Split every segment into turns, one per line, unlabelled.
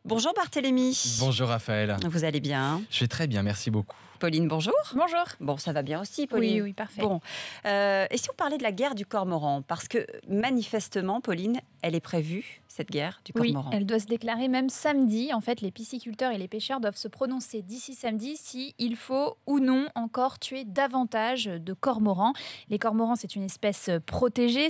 Bonjour Barthélémy.
Bonjour Raphaël.
Vous allez bien?
Je vais très bien, merci beaucoup.
Pauline, bonjour.
Bonjour.
Bon, ça va bien aussi, Pauline?
Oui, parfait.
Bon, et si on parlait de la guerre du cormoran? Parce que manifestement, Pauline, elle est prévue, cette guerre du cormoran.
Oui, elle doit se déclarer même samedi. En fait, les pisciculteurs et les pêcheurs doivent se prononcer d'ici samedi s'il faut ou non encore tuer davantage de cormorans. Les cormorans, c'est une espèce protégée.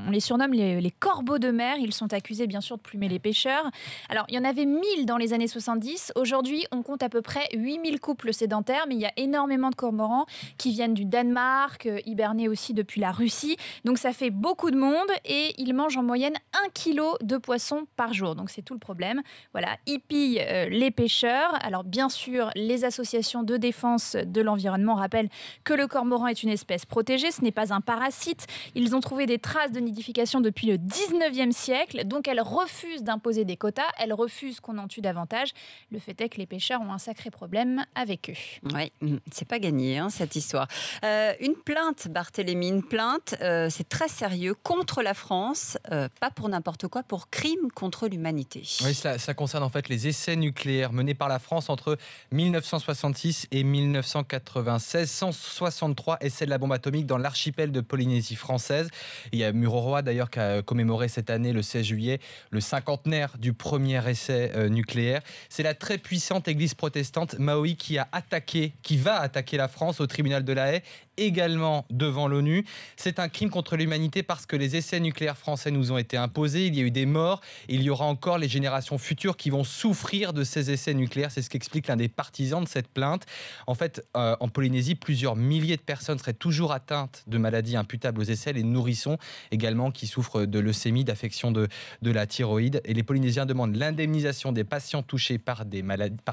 On les surnomme les corbeaux de mer. Ils sont accusés, bien sûr, de plumer les pêcheurs. Alors, il y en avait 1000 dans les années 70. Aujourd'hui, on compte à peu près 8000 couples sédentaires. Mais il y a énormément de cormorans qui viennent du Danemark, hibernés aussi depuis la Russie. Donc, ça fait beaucoup de monde et ils mangent en moyenne 1 kilo de poisson par jour. Donc, c'est tout le problème. Voilà, ils pillent les pêcheurs. Alors, bien sûr, les associations de défense de l'environnement rappellent que le cormoran est une espèce protégée. Ce n'est pas un parasite. Ils ont trouvé des traces de nidification depuis le 19e siècle. Donc, elles refusent d'imposer des quotas. Elles refusent qu'on en tue davantage. Le fait est que les pêcheurs ont un sacré problème avec eux.
Oui, c'est pas gagné, hein, cette histoire. Une plainte, Barthélémy, une plainte, c'est très sérieux, contre la France, pas pour n'importe quoi, pour crime contre l'humanité.
Oui, ça concerne en fait les essais nucléaires menés par la France entre 1966 et 1996. 163 essais de la bombe atomique dans l'archipel de Polynésie française. Il y a Mururoa d'ailleurs qui a commémoré cette année, le 16 juillet, le cinquantenaire du premier essai nucléaire. C'est la très puissante église protestante Maui qui va attaquer la France au tribunal de La Haye, également devant l'ONU. C'est un crime contre l'humanité parce que les essais nucléaires français nous ont été imposés, il y a eu des morts, et il y aura encore les générations futures qui vont souffrir de ces essais nucléaires. C'est ce qu'explique l'un des partisans de cette plainte. En fait, en Polynésie, plusieurs milliers de personnes seraient toujours atteintes de maladies imputables aux essais, les nourrissons également qui souffrent de leucémie, d'affection de la thyroïde. Et les Polynésiens demandent l'indemnisation des patients touchés par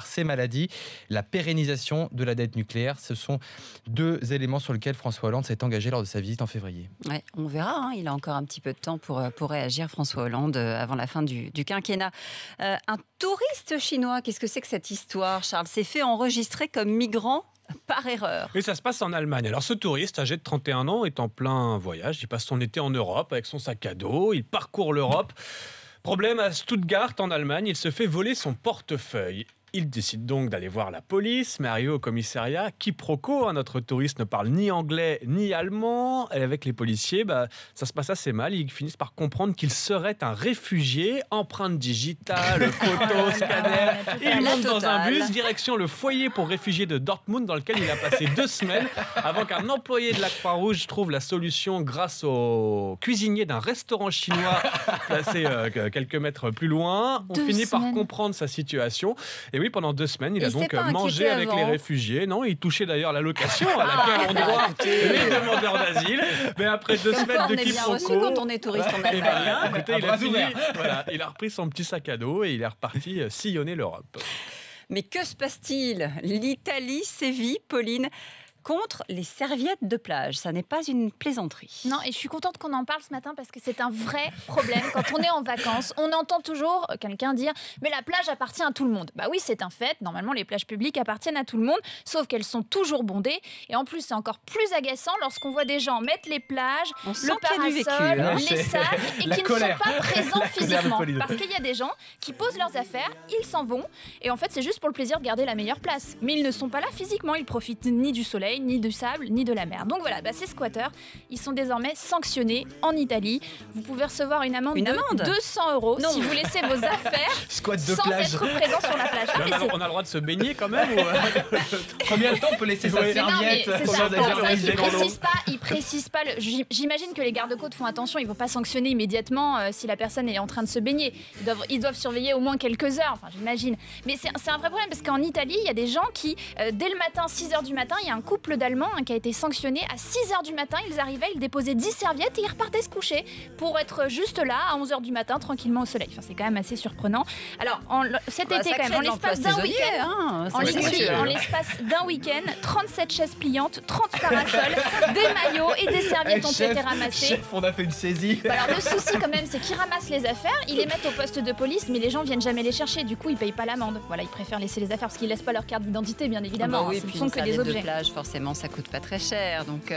ces maladies, la pérennisation de la dette nucléaire. Ce sont deux éléments sur lesquels François Hollande s'est engagé lors de sa visite en février.
Ouais, on verra, hein, il a encore un petit peu de temps pour réagir, François Hollande, avant la fin du quinquennat. Un touriste chinois, qu'est-ce que c'est que cette histoire, Charles? S'est fait enregistrer comme migrant par erreur.
Et ça se passe en Allemagne. Alors ce touriste âgé de 31 ans est en plein voyage. Il passe son été en Europe avec son sac à dos. Il parcourt l'Europe. Problème à Stuttgart en Allemagne, il se fait voler son portefeuille. Il décide donc d'aller voir la police, mais arrivé au commissariat, quiproquo, hein, notre touriste ne parle ni anglais ni allemand. Et avec les policiers, ça se passe assez mal. Ils finissent par comprendre qu'il serait un réfugié, empreinte digitale, photo, scanner. Il monte dans un bus, direction le foyer pour réfugiés de Dortmund, dans lequel il a passé 2 semaines, avant qu'un employé de la Croix-Rouge trouve la solution grâce au cuisinier d'un restaurant chinois placé quelques mètres plus loin. On finit par comprendre sa situation. Et oui, pendant 2 semaines, il a donc mangé avec les réfugiés. Non, il touchait d'ailleurs l'allocation à laquelle ont droit les demandeurs d'asile. Mais après 2 semaines de quiproquo... On est bien reçu
quand on est touriste en Allemagne.
Il a repris son petit sac à dos et il est reparti sillonner l'Europe.
Mais que se passe-t-il? L'Italie sévit, Pauline, contre les serviettes de plage. Ça n'est pas une plaisanterie.
Non, et je suis contente qu'on en parle ce matin parce que c'est un vrai problème. Quand on est en vacances, on entend toujours quelqu'un dire « mais la plage appartient à tout le monde ». Bah oui, c'est un fait. Normalement, les plages publiques appartiennent à tout le monde, sauf qu'elles sont toujours bondées. Et en plus, c'est encore plus agaçant lorsqu'on voit des gens mettre les plages, le parasol, les sacs, et qui ne sont pas présents physiquement. Parce qu'il y a des gens qui posent leurs affaires, ils s'en vont, et en fait, c'est juste pour le plaisir de garder la meilleure place. Mais ils ne sont pas là physiquement, ils profitent ni du soleil, ni du sable, ni de la mer. Donc voilà, ces squatteurs, ils sont désormais sanctionnés en Italie. Vous pouvez recevoir une amende de 200 € si vous laissez vos affaires sans être présent sur la plage.
On a le droit de se baigner quand même
Combien de temps on peut laisser sa serviette?
Ils précisent pas. J'imagine que les gardes-côtes font attention, ils vont pas sanctionner immédiatement si la personne est en train de se baigner. Ils doivent surveiller au moins quelques heures, j'imagine. Mais c'est un vrai problème parce qu'en Italie, il y a des gens qui, dès le matin, 6h du matin, il y a un couple d'Allemands qui a été sanctionné à 6h du matin. Ils arrivaient, ils déposaient 10 serviettes et ils repartaient se coucher pour être juste là à 11h du matin, tranquillement au soleil. C'est quand même assez surprenant. Alors, cet été, quand même, en l'espace d'un week-end, 37 chaises pliantes, 30 parasols, des maillots et des serviettes ont été ramassées.
Chef, on a fait une saisie.
Bah alors le souci quand même, c'est qu'ils ramassent les affaires, ils les mettent au poste de police, mais les gens viennent jamais les chercher. Du coup, ils payent pas l'amende. Voilà, ils préfèrent laisser les affaires parce qu'ils laissent pas leur carte d'identité, bien évidemment.
Oui,
Ce
puis
ne sont
une
que des
serviette
objets.
de plage, forcément, ça coûte pas très cher. Donc,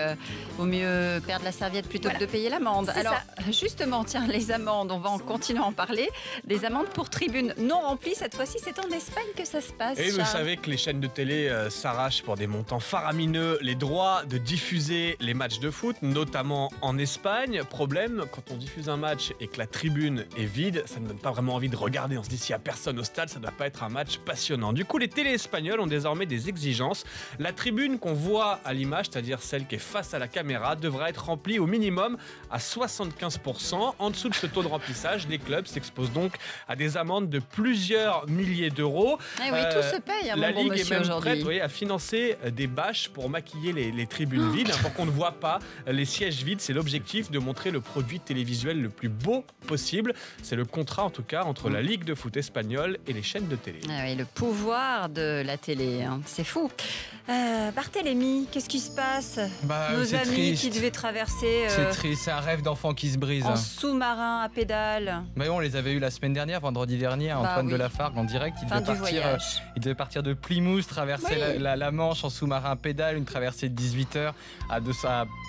vaut mieux perdre la serviette plutôt que de payer l'amende.
C'est
Alors, justement, tiens, les amendes, on va en continuer à en parler. Des amendes pour tribunes non remplies. Cette fois-ci, c'est en Espagne que ça se passe.
Et vous
Charles.
savez que les chaînes de télé s'arrachent pour des montants faramineux les droits de diffuser les matchs de foot, notamment en Espagne. Problème, quand on diffuse un match et que la tribune est vide, ça ne donne pas vraiment envie de regarder. On se dit, s'il n'y a personne au stade, ça ne doit pas être un match passionnant. Du coup, les télés espagnoles ont désormais des exigences. La tribune qu'on voit à l'image, c'est-à-dire celle qui est face à la caméra, devra être remplie au minimum à 75%. En dessous de ce taux de remplissage, les clubs s'exposent donc à des amendes de plusieurs milliers d'euros.
Eh oui, tout se paye, hein,
La
mon bon
Ligue est
monsieur,
même
aujourd'hui.
prête à financer des bâches pour maquiller les tribunes vides, pour qu'on ne voit pas les sièges vides. C'est l'objectif de montrer le produit télévisuel le plus beau possible. C'est le contrat, en tout cas, entre la Ligue de foot espagnole et les chaînes de télé.
Ah oui, le pouvoir de la télé, hein. C'est fou. Barthélémy, qu'est-ce qui se passe? Nos
c'est
amis
triste.
qui devaient traverser
C'est triste, c'est un rêve d'enfant qui se brise.
en sous-marin à pédale.
Mais on les avait eu la semaine dernière, vendredi dernier, Antoine
oui.
Delafargue en direct.
Fin du voyage.
Il devait partir de Plymouth, traverser
Oui.
la Manche en sous-marin à pédale, une traversée de 18 heures à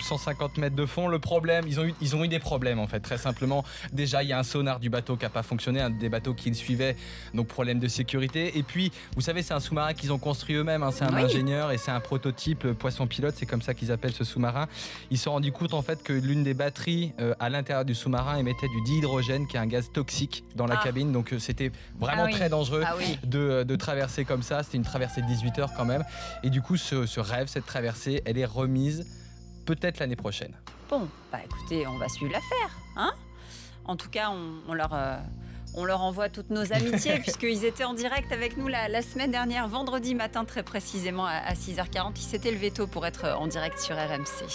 150 mètres de fond. Le problème, ils ont eu des problèmes en fait, très simplement. Déjà, il y a un sonar du bateau qui n'a pas fonctionné, un des bateaux qui le suivait, donc problème de sécurité. Et puis, vous savez, c'est un sous-marin qu'ils ont construit eux-mêmes, hein. C'est un ingénieur et c'est un prototype poisson-pilote, c'est comme ça qu'ils appellent ce sous-marin. Ils se sont rendus compte en fait que l'une des batteries à l'intérieur du sous-marin émettait du dihydrogène, qui est un gaz toxique dans la cabine. Donc c'était vraiment très dangereux de traverser comme ça. C'était une traversée de 18 heures quand même. Et du coup, ce rêve, cette traversée, elle est remise peut-être l'année prochaine.
Bon, bah écoutez, on va suivre l'affaire, hein. En tout cas, on leur envoie toutes nos amitiés puisqu'ils étaient en direct avec nous la semaine dernière, vendredi matin très précisément à 6h40. Ils s'étaient levés tôt pour être en direct sur RMC.